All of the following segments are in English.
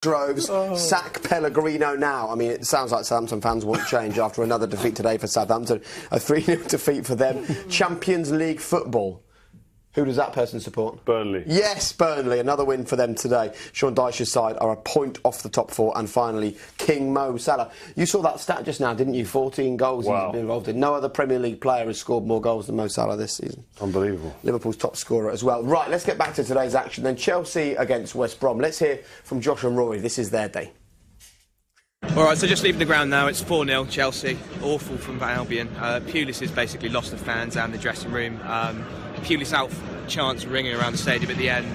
droves, sack Pellegrino now. I mean, it sounds like Southampton fans won't change after another defeat today for Southampton. A 3-0 defeat for them. Champions League football. Who does that person support? Burnley. Yes, Burnley. Another win for them today. Sean Dyche's side are a point off the top four. And finally, King Mo Salah. You saw that stat just now, didn't you? 14 goals he's been involved in. No other Premier League player has scored more goals than Mo Salah this season. Unbelievable. Liverpool's top scorer as well. Right, let's get back to today's action then. Chelsea against West Brom. Let's hear from Josh and Rory. This is their day. Alright, so just leaving the ground now. It's 4-0 Chelsea. Awful from Van Albion. Pulis has basically lost the fans and the dressing room. Pulis out chants ringing around the stadium at the end,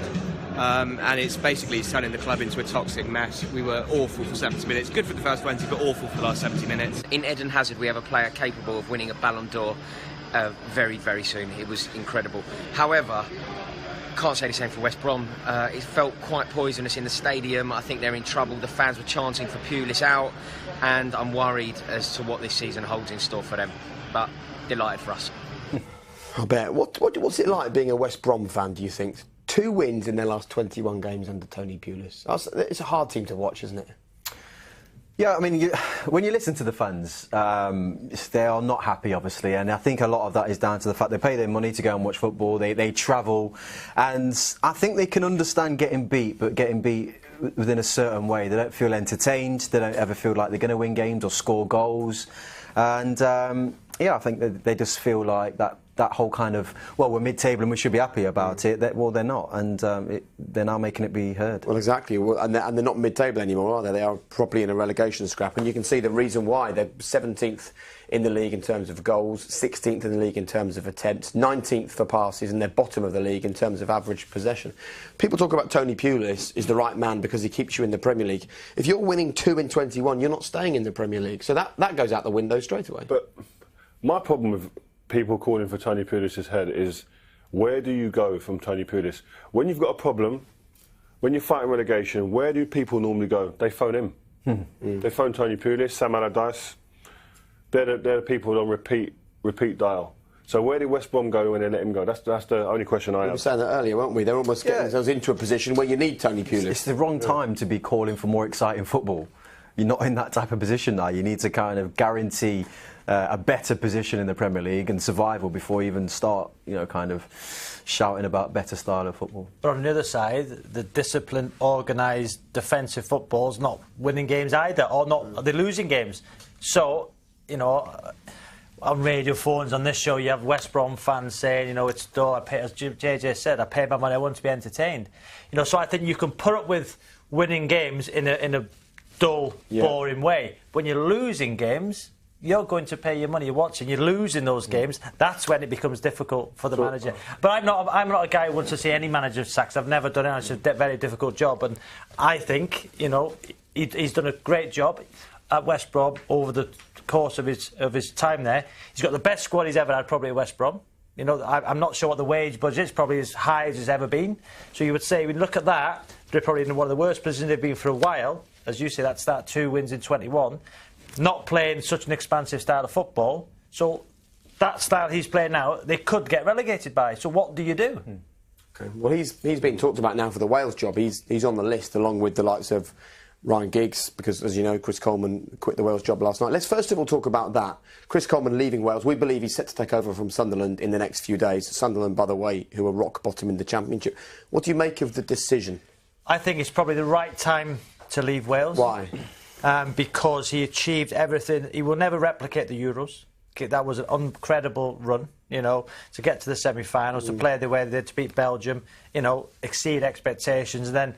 and it's basically turning the club into a toxic mess. We were awful for 70 minutes, good for the first 20 but awful for the last 70 minutes. In Eden Hazard we have a player capable of winning a Ballon d'Or very, very soon. It was incredible. However, can't say the same for West Brom. It felt quite poisonous in the stadium. I think they're in trouble. The fans were chanting for Pulis out, and I'm worried as to what this season holds in store for them, but delighted for us. I bet. What's it like being a West Brom fan, do you think? 2 wins in their last 21 games under Tony Pulis. It's a hard team to watch, isn't it? Yeah, I mean, when you listen to the fans, they are not happy, obviously, and I think a lot of that is down to the fact they pay their money to go and watch football, they travel, and I think they can understand getting beat, but getting beat within a certain way. They don't feel entertained, they don't ever feel like they're going to win games or score goals, and yeah, I think they just feel like that whole kind of, well, we're mid-table and we should be happy about it. Well, they're not, and they're now making it be heard. Well, exactly, and they're not mid-table anymore, are they? They are probably in a relegation scrap, and you can see the reason why. They're 17th in the league in terms of goals, 16th in the league in terms of attempts, 19th for passes, and they're bottom of the league in terms of average possession. People talk about Tony Pulis is the right man because he keeps you in the Premier League. If you're winning 2 in 21, you're not staying in the Premier League, so that goes out the window straight away. But my problem with people calling for Tony Pulis' head is, where do you go from Tony Pulis? When you've got a problem, when you're fighting relegation, where do people normally go? They phone him. They phone Tony Pulis, Sam Allardyce. They're the people on repeat dial. So where did West Brom go when they let him go? That's the only question I have. We were saying that earlier, weren't we? They're almost getting themselves into a position where you need Tony Pulis. It's the wrong time to be calling for more exciting football. You're not in that type of position now. You need to kind of guarantee a better position in the Premier League and survival before you even start, kind of shouting about better style of football. But on the other side, the disciplined, organised, defensive football's not winning games either, or they're losing games. So, on radio phones on this show, you have West Brom fans saying, it's dull. As JJ said, I pay my money, I want to be entertained. So I think you can put up with winning games in a dull, boring way. When you're losing games, you're going to pay your money. You're watching. You're losing those games. That's when it becomes difficult for the manager. But I'm not a guy who wants to see any manager sacked. I've never done it. It's a very difficult job, and I think he's done a great job at West Brom over the course of his time there. He's got the best squad he's ever had, probably at West Brom. I'm not sure what the wage budget is. Probably as high as it's ever been. So you would say, when you look at that, they're probably in one of the worst positions they've been for a while. As you say, that's 2 wins in 21. Not playing such an expansive style of football. So that style he's playing now, they could get relegated by. So what do you do? Okay. Well, he's being talked about now for the Wales job. He's on the list along with the likes of Ryan Giggs, because, as you know, Chris Coleman quit the Wales job last night. Let's first of all talk about that. Chris Coleman leaving Wales. We believe he's set to take over from Sunderland in the next few days. Sunderland, by the way, who are rock bottom in the Championship. What do you make of the decision? I think it's probably the right time to leave Wales. Why? Because he achieved everything. He will never replicate the Euros. That was an incredible run, to get to the semi-finals, to play the way they did, to beat Belgium, exceed expectations. And then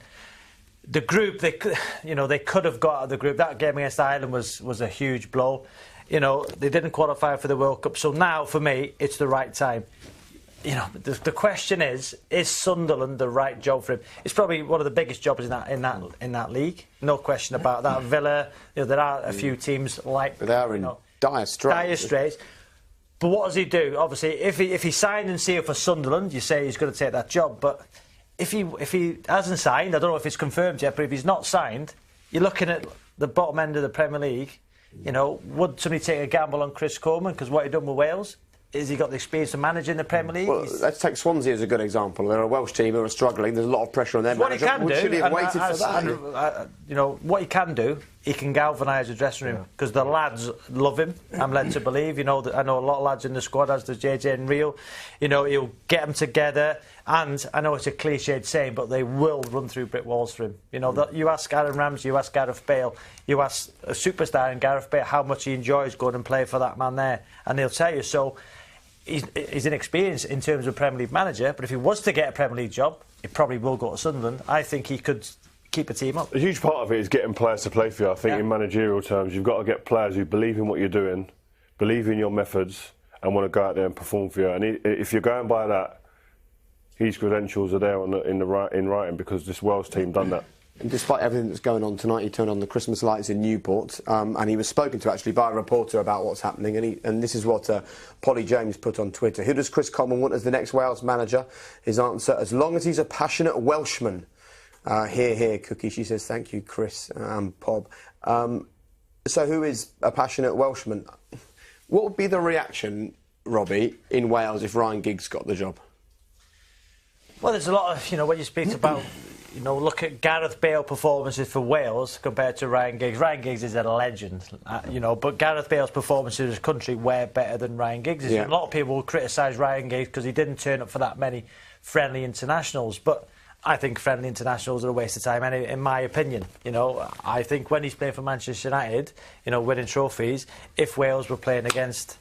the group, they could have got out of the group. That game against Ireland was a huge blow. They didn't qualify for the World Cup. So now, for me, it's the right time. The question is Sunderland the right job for him? It's probably one of the biggest jobs in that league. No question about that. Villa, there are a few teams like. But they are in dire straits. Dire straits. But what does he do? Obviously, if he signed and sealed for Sunderland, you say he's going to take that job. But if he hasn't signed, I don't know if it's confirmed yet. But if he's not signed, you're looking at the bottom end of the Premier League. Would somebody take a gamble on Chris Coleman because what he done with Wales? Has he got the experience of managing the Premier League? Well, let's take Swansea as a good example. They're a Welsh team who are struggling. There's a lot of pressure on their What he manager. can do, Should he have waited for that? you know, what he can do, he can galvanise the dressing room because the lads love him. I'm led to believe. You know, I know a lot of lads in the squad, as does JJ and Rio. You know, he'll get them together, and I know it's a cliched saying, but they will run through brick walls for him. You know, that you ask Aaron Ramsey, you ask Gareth Bale, you ask a superstar in Gareth Bale how much he enjoys going and playing for that man there, and they'll tell you. So he's inexperienced in terms of Premier League manager, but if he was to get a Premier League job, he probably will go to Sunderland. I think he could keep a team up. A huge part of it is getting players to play for you. I think in managerial terms, you've got to get players who believe in what you're doing, believe in your methods, and want to go out there and perform for you. And if you're going by that, his credentials are there in writing, because this Wales team done that. And despite everything that's going on tonight, he turned on the Christmas lights in Newport, and he was spoken to actually by a reporter about what's happening. And this is what Polly James put on Twitter. Who does Chris Coleman want as the next Wales manager? His answer: as long as he's a passionate Welshman. Here, Cookie. She says, thank you, Chris and Pob. So who is a passionate Welshman? What would be the reaction, Robbie, in Wales if Ryan Giggs got the job? Well, there's a lot of, you know, when you speak about, you know, look at Gareth Bale performances for Wales compared to Ryan Giggs. Ryan Giggs is a legend, you know, but Gareth Bale's performances in his country were better than Ryan Giggs'. Yeah. A lot of people will criticise Ryan Giggs because he didn't turn up for that many friendly internationals, but I think friendly internationals are a waste of time, in my opinion. You know, I think when he's playing for Manchester United, you know, winning trophies, if Wales were playing against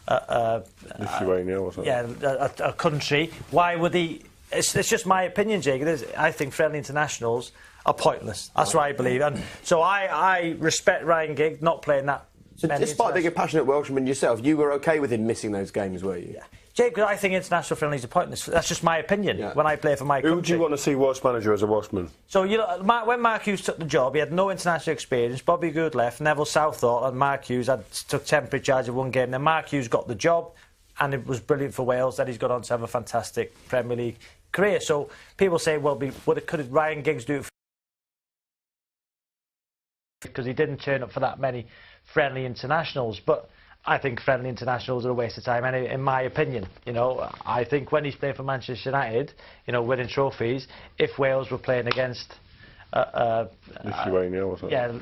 Lithuania or something, a country, why would he? It's just my opinion, Jake. I think friendly internationals are pointless. That's what I believe. And so I respect Ryan Giggs not playing that. So despite being a passionate Welshman yourself, you were OK with him missing those games, were you? Yeah. Jake, I think international friendlies are pointless. That's just my opinion when I play for my country. Who would you want to see Welsh manager as a Welshman? So, you know, when Mark Hughes took the job, he had no international experience. Bobby Good left, Neville Southall and Mark Hughes took temporary charge of one game. Then Mark Hughes got the job, and it was brilliant for Wales. Then he's gone on to have a fantastic Premier League career. So people say, well, could Ryan Giggs do it because he didn't turn up for that many friendly internationals? But I think friendly internationals are a waste of time, in my opinion. You know, I think when he's playing for Manchester United, you know, winning trophies, if Wales were playing against Lithuania or something. Yeah.